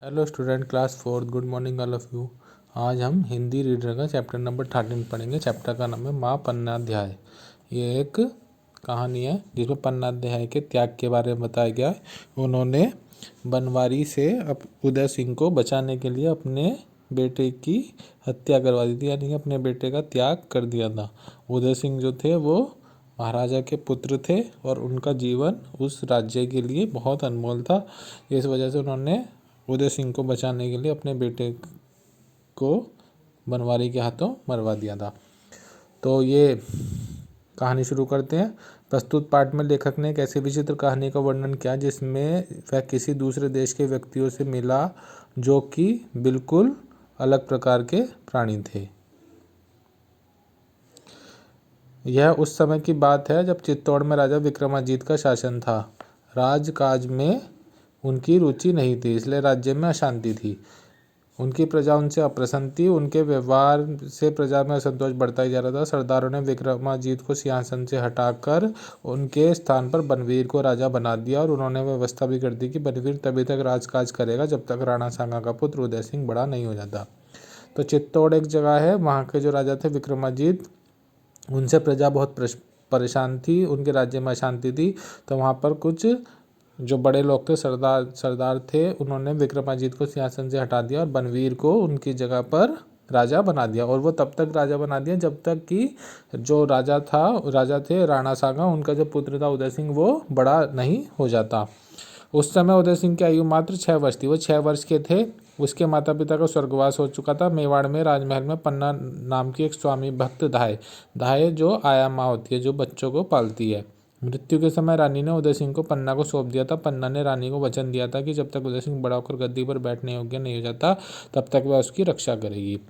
Hello student class fourth, good morning all of you. आज हम Hindi reader का chapter number 13 पढ़ेंगे। चैप्टर का नाम है माँ पन्नाध्याय। ये एक कहानी है जिसमें पन्नाध्याय के त्याग के बारे में बताया गया है। उन्होंने बनवारी से उदय सिंह को बचाने के लिए अपने बेटे की हत्या करवा दी थी, यानी कि अपने बेटे का त्याग कर दिया था। उदय सिंह जो थे वो महाराजा के पुत्र थे और उनका जीवन उस राज्य के लिए बहुत अनमोल था। इस वजह से उन्होंने उदय सिंह को बचाने के लिए अपने बेटे को बनवारी के हाथों मरवा दिया था। तो ये कहानी शुरू करते हैं। प्रस्तुत पाठ में लेखक ने एक ऐसी विचित्र कहानी का वर्णन किया जिसमें वह किसी दूसरे देश के व्यक्तियों से मिला जो कि बिल्कुल अलग प्रकार के प्राणी थे। यह उस समय की बात है जब चित्तौड़ में राजा विक्रमाजीत का शासन था। राजकाज में उनकी रुचि नहीं थी, इसलिए राज्य में अशांति थी। उनकी प्रजा उनसे अप्रसन्न थी। उनके व्यवहार से प्रजा में असंतोष बढ़ता ही जा रहा था। सरदारों ने विक्रमाजीत को सिंहासन से हटाकर उनके स्थान पर बनवीर को राजा बना दिया और उन्होंने व्यवस्था भी कर दी कि बनवीर तभी तक राजकाज करेगा जब तक राणा सांगा का पुत्र उदय सिंह बड़ा नहीं हो जाता। तो चित्तौड़ एक जगह है, वहाँ के जो राजा थे विक्रमाजीत, उनसे प्रजा बहुत परेशान थी। उनके राज्य में अशांति थी। तो वहाँ पर कुछ जो बड़े लोग थे, सरदार थे, उन्होंने विक्रमाजीत को सिंहासन से हटा दिया और बनवीर को उनकी जगह पर राजा बना दिया। और वो तब तक राजा बना दिया जब तक कि जो राजा थे राणा सांगा, उनका जो पुत्र था उदय सिंह, वो बड़ा नहीं हो जाता। उस समय उदय सिंह की आयु मात्र 6 वर्ष थी। वो 6 वर्ष के थे। उसके माता पिता का स्वर्गवास हो चुका था। मेवाड़ में राजमहल में पन्ना नाम की एक स्वामी भक्त दाय जो आया माँ होती है, जो बच्चों को पालती है। मृत्यु के समय रानी ने उदय सिंह को पन्ना को सौंप दिया था। पन्ना ने रानी को वचन दिया था कि जब तक उदय सिंह बड़ा होकर गद्दी पर बैठने योग्य नहीं हो जाता तब तक वह उसकी रक्षा करेगी।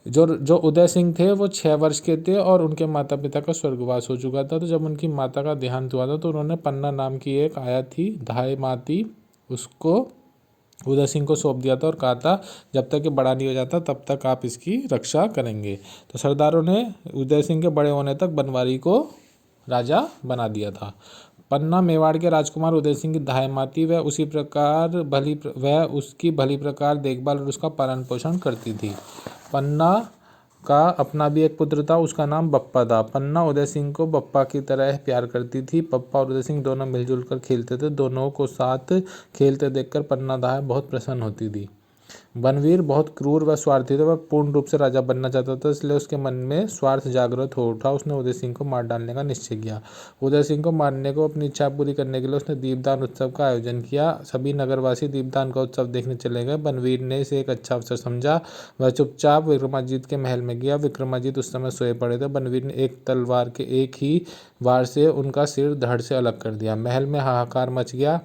जो उदय सिंह थे वो 6 वर्ष के थे और उनके माता पिता का स्वर्गवास हो चुका था। तो जब उनकी माता का देहांत हुआ था तो उन्होंने पन्ना नाम की एक आया थी, धाय माती, उसको उदय सिंह को सौंप दिया था और कहा था जब तक ये बड़ा नहीं हो जाता तब तक आप इसकी रक्षा करेंगे। तो सरदारों ने उदय सिंह के बड़े होने तक बनवारी को राजा बना दिया था। पन्ना मेवाड़ के राजकुमार उदय सिंह की दायमाती वह उसकी भली प्रकार देखभाल और उसका पालन पोषण करती थी। पन्ना का अपना भी एक पुत्र था, उसका नाम बप्पा था। पन्ना उदय सिंह को बप्पा की तरह प्यार करती थी। पप्पा और उदय सिंह दोनों मिलजुल कर खेलते थे। दोनों को साथ खेलते देखकर पन्ना दाय बहुत प्रसन्न होती थी। बनवीर बहुत क्रूर व स्वार्थी था। वह पूर्ण रूप से राजा बनना चाहता था, इसलिए उसके मन में स्वार्थ जागृत हो उठा। उसने उदय सिंह को मार डालने का निश्चय किया। उदय सिंह को मारने को अपनी इच्छा पूरी करने के लिए उसने दीपदान उत्सव का आयोजन किया। सभी नगरवासी दीपदान का उत्सव देखने चले गए। बनवीर ने इसे एक अच्छा अवसर समझा। वह चुपचाप विक्रमाजीत के महल में गया। विक्रमाजीत उस समय सोए पड़े थे। बनवीर ने एक तलवार के एक ही वार से उनका सिर धड़ से अलग कर दिया। महल में हाहाकार मच गया।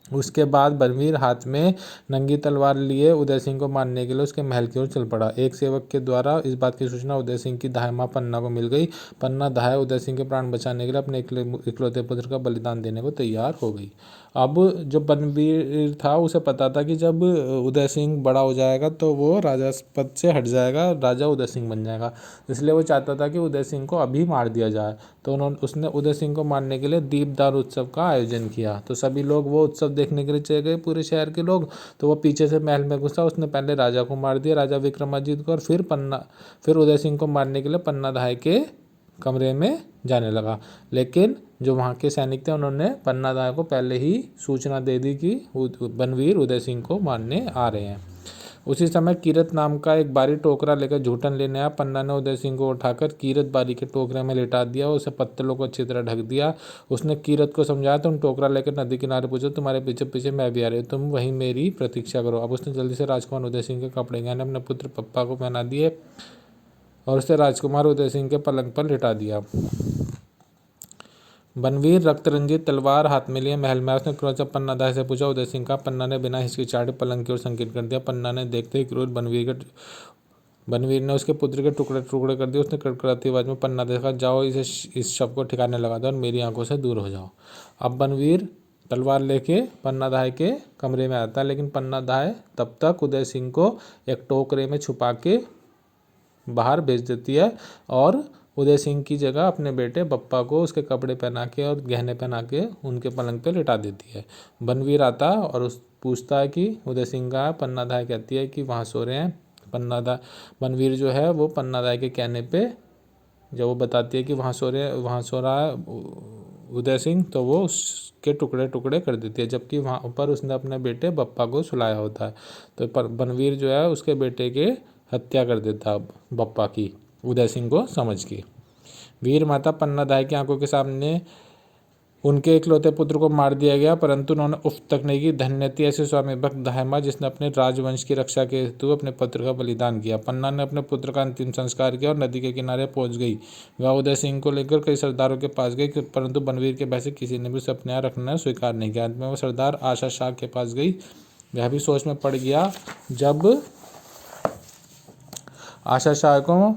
उसके बाद बनवीर हाथ में नंगी तलवार लिए उदय सिंह को मारने के लिए उसके महल की ओर चल पड़ा। एक सेवक के द्वारा इस बात की सूचना उदय सिंह की दाई माँ पन्ना को मिल गई। पन्ना दाई उदय सिंह के प्राण बचाने के लिए अपने इकलौते पुत्र का बलिदान देने को तैयार हो गई। अब जो बनवीर था उसे पता था कि जब उदय सिंह बड़ा हो जाएगा तो वो राजा पद से हट जाएगा, राजा उदय सिंह बन जाएगा। इसलिए वो चाहता था कि उदय सिंह को अभी मार दिया जाए। तो उसने उदय सिंह को मारने के लिए दीपदान उत्सव का आयोजन किया। तो सभी लोग वो उत्सव देखने के लिए चले गए, पूरे शहर के लोग। तो वो पीछे से महल में घुसा। उसने पहले राजा को मार दिया, राजा विक्रमाजीत को, और फिर उदय सिंह को मारने के लिए पन्ना दाय के कमरे में जाने लगा। लेकिन जो वहाँ के सैनिक थे उन्होंने पन्ना दाय को पहले ही सूचना दे दी कि बनवीर उदय सिंह को मारने आ रहे हैं। उसी समय कीरत नाम का एक बारी टोकरा लेकर झूठन लेने आया। पन्ना ने उदय सिंह को उठाकर कीरत बारी के टोकरे में लिटा दिया। उसे पत्तलों को अच्छी तरह ढक दिया। उसने कीरत को समझाया, तुम टोकरा लेकर नदी किनारे पूछो, तुम्हारे पीछे पीछे मैं भी आ रही हूँ, तुम वहीं मेरी प्रतीक्षा करो। अब उसने जल्दी से राजकुमार उदय सिंह के कपड़े गहने अपने पुत्र पप्पा को पहना दिए और उसे राजकुमार उदय सिंह के पलंग पर लिटा दिया। बनवीर रक्त रंजित तलवार हाथ में लिए महल में आया। उसने क्रोध से पन्ना दाय से पूछा, उदय सिंह का? पन्ना ने बिना हिचकिचाहट पलंग की ओर संकेत कर दिया। पन्ना ने देखते ही क्रोध बनवीर ने उसके पुत्र के टुकड़े टुकड़े कर दिए। उसने कड़कड़ाती आवाज में पन्ना देखा, जाओ इस शव को ठिकाने लगा दो और मेरी आंखों से दूर हो जाओ। अब बनवीर तलवार लेके पन्ना दाय के कमरे में आता है, लेकिन पन्ना दाय तब तक उदय सिंह को एक टोकरे में छुपा के बाहर भेज देती है और उदय सिंह की जगह अपने बेटे बप्पा को उसके कपड़े पहना के और गहने पहना के उनके पलंग पे लिटा देती है। बनवीर आता और पूछता है कि उदय सिंह का है। पन्नाधाय कहती है कि वहाँ सो रहे हैं। बनवीर जो है वो पन्नाधाय के कहने पे जब वो बताती है कि वहाँ सो रहा है उदय सिंह, तो वो उसके टुकड़े टुकड़े कर देती है, जबकि वहाँ पर उसने अपने बेटे बप्पा को सुलाया होता है। तो बनवीर जो है उसके बेटे के हत्या कर देता है बप्पा की, उदय सिंह को समझ के। वीर माता पन्नाधाय की आंखों के सामने उनके इकलौते पुत्र को मार दिया गया, परंतु उन्होंने उफ तक नहीं की। धन्य थी ऐसे स्वामी भक्त दाई माँ जिसने अपने राजवंश की रक्षा के हेतु अपने पुत्र का बलिदान किया। पन्ना ने अपने पुत्र का अंतिम संस्कार किया और नदी के किनारे पहुंच गई। वह उदय सिंह को लेकर कई सरदारों के पास गई, परंतु बनवीर के भय से किसी ने भी उसे अपने यहाँ रखना स्वीकार नहीं किया। अंत में वह सरदार आशा शाह के पास गई। वह भी सोच में पड़ गया। जब आशा शाह को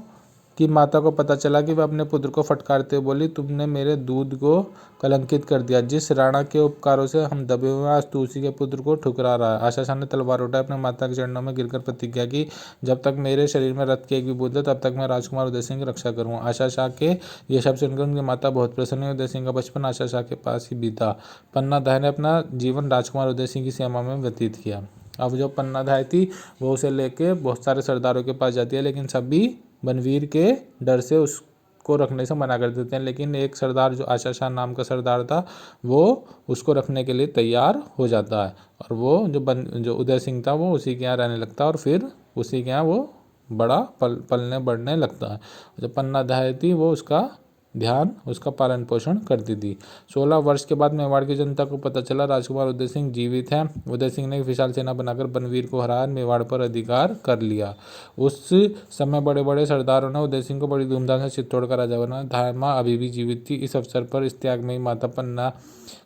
की माता को पता चला कि वह अपने पुत्र को फटकारते हुए बोली, तुमने मेरे दूध को कलंकित कर दिया। जिस राणा के उपकारों से हम दबे हुए आज तू उसी के पुत्र को ठुकरा रहा है। आशा शाह ने तलवार उठाई, अपने माता के चरणों में गिरकर प्रतिज्ञा की, जब तक मेरे शरीर में रक्त की एक भी बूंद है तब तक मैं राजकुमार उदय सिंह की रक्षा करूँगा। आशा शाह के ये शब्द सुनकर उनकी माता बहुत प्रसन्न हुई। उदय सिंह का बचपन आशा शाह के पास ही बीता। पन्नाधाय ने अपना जीवन राजकुमार उदय सिंह की सेवा में व्यतीत किया। अब जो पन्नाधाय थी वो उसे लेके बहुत सारे सरदारों के पास जाती है, लेकिन सभी बनवीर के डर से उसको रखने से मना कर देते हैं। लेकिन एक सरदार जो आशा शाह नाम का सरदार था वो उसको रखने के लिए तैयार हो जाता है, और वो जो उदय सिंह था वो उसी के यहाँ रहने लगता है, और फिर उसी के यहाँ वो बड़ा पलने बढ़ने लगता है। जो पन्नाधाय थी वो उसका पालन पोषण करती थी। 16 वर्ष के बाद मेवाड़ की जनता को पता चला राजकुमार उदय सिंह जीवित हैं। उदय सिंह ने एक विशाल सेना बनाकर बनवीर को हरा मेवाड़ पर अधिकार कर लिया। उस समय बड़े बड़े सरदारों ने उदय सिंह को बड़ी धूमधाम से चित्तौड़ का राजा बनाया। दाई माँ अभी भी जीवित थी। इस अवसर पर इस त्यागमयी माता पन्ना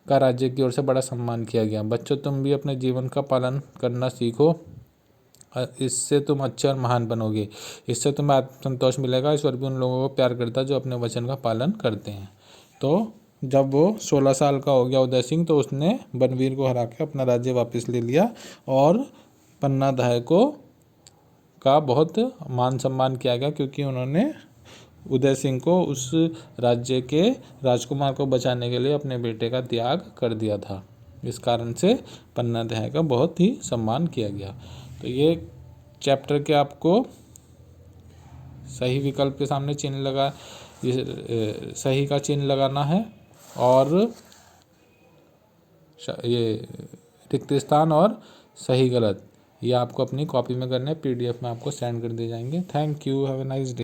का राज्य की ओर से बड़ा सम्मान किया गया। बच्चों, तुम भी अपने जीवन का पालन करना सीखो, इससे तुम अच्छे और महान बनोगे। इससे तुम्हें आत्मसंतोष मिलेगा। ईश्वर भी उन लोगों को प्यार करता है जो अपने वचन का पालन करते हैं। तो जब वो 16 साल का हो गया उदय सिंह, तो उसने बनवीर को हरा के अपना राज्य वापस ले लिया, और पन्नाधाय का बहुत मान सम्मान किया गया, क्योंकि उन्होंने उदय सिंह को उस राज्य के राजकुमार को बचाने के लिए अपने बेटे का त्याग कर दिया था। इस कारण से पन्नाधाय का बहुत ही सम्मान किया गया। तो ये चैप्टर के आपको सही विकल्प के सामने चिन्ह लगा, सही का चिन्ह लगाना है, और ये रिक्त स्थान और सही गलत ये आपको अपनी कॉपी में करना है। PDF में आपको सेंड कर दिए जाएंगे। Thank you, have a nice day.